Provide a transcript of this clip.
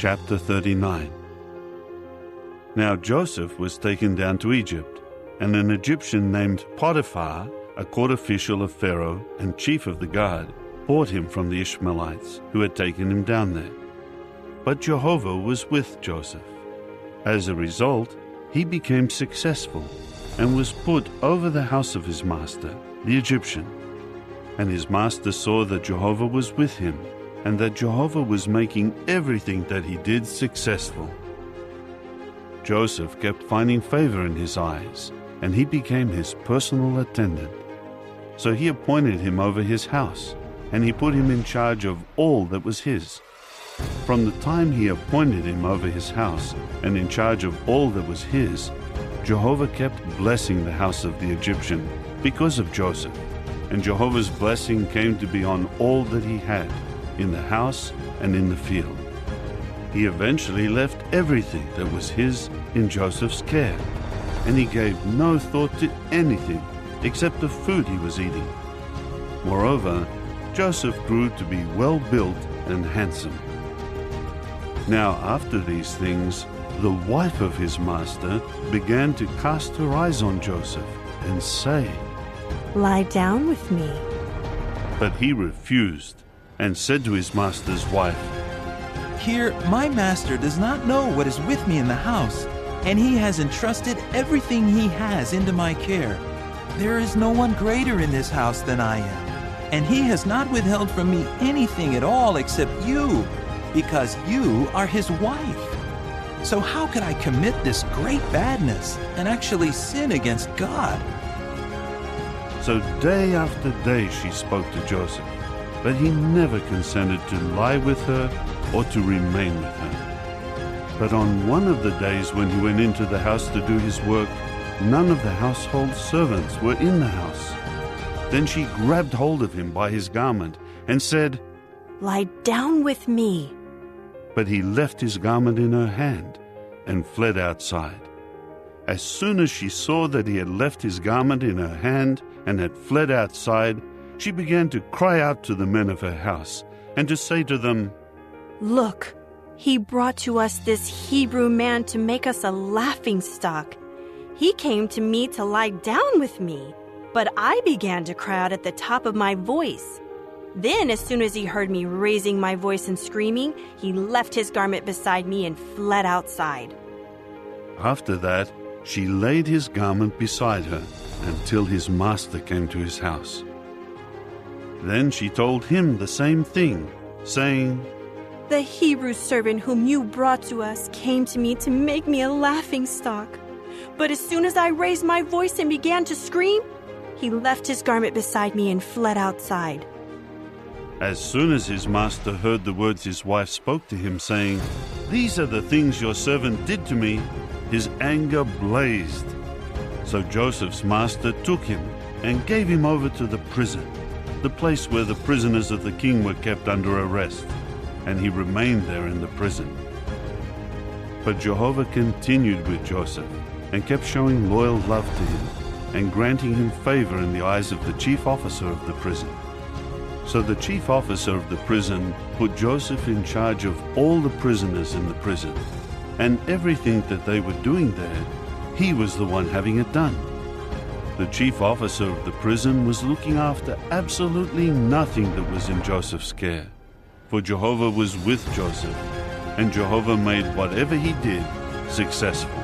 Chapter 39. Now Joseph was taken down to Egypt, and an Egyptian named Potîphar, a court official of Pharaoh and chief of the guard, bought him from the Ishmaelites who had taken him down there. But Jehovah was with Joseph. As a result, he became successful and was put over the house of his master, the Egyptian. And his master saw that Jehovah was with him, and that Jehovah was making everything that he did successful. Joseph kept finding favor in his eyes, and he became his personal attendant. So he appointed him over his house, and he put him in charge of all that was his. From the time he appointed him over his house and in charge of all that was his, Jehovah kept blessing the house of the Egyptian because of Joseph, and Jehovah's blessing came to be on all that he had, in the house and in the field. He eventually left everything that was his in Joseph's care, and he gave no thought to anything except the food he was eating. Moreover, Joseph grew to be well-built and handsome. Now after these things, the wife of his master began to cast her eyes on Joseph and say, "Lie down with me." But he refused and said to his master's wife, "Here, my master does not know what is with me in the house, and he has entrusted everything he has into my care. There is no one greater in this house than I am, and he has not withheld from me anything at all except you, because you are his wife. So how could I commit this great badness and actually sin against God?" So day after day she spoke to Joseph, but he never consented to lie with her or to remain with her. But on one of the days when he went into the house to do his work, none of the household servants were in the house. Then she grabbed hold of him by his garment and said, "Lie down with me." But he left his garment in her hand and fled outside. As soon as she saw that he had left his garment in her hand and had fled outside, she began to cry out to the men of her house and to say to them, "Look, he brought to us this Hebrew man to make us a laughingstock. He came to me to lie down with me, but I began to cry out at the top of my voice. Then, as soon as he heard me raising my voice and screaming, he left his garment beside me and fled outside." After that, she laid his garment beside her until his master came to his house. Then she told him the same thing, saying, "The Hebrew servant whom you brought to us came to me to make me a laughingstock. But as soon as I raised my voice and began to scream, he left his garment beside me and fled outside." As soon as his master heard the words his wife spoke to him, saying, "These are the things your servant did to me," his anger blazed. So Joseph's master took him and gave him over to the prison, the place where the prisoners of the king were kept under arrest, and he remained there in the prison. But Jehovah continued with Joseph and kept showing loyal love to him and granting him favor in the eyes of the chief officer of the prison. So the chief officer of the prison put Joseph in charge of all the prisoners in the prison, and everything that they were doing there, he was the one having it done. The chief officer of the prison was looking after absolutely nothing that was in Joseph's care, for Jehovah was with Joseph, and Jehovah made whatever he did successful.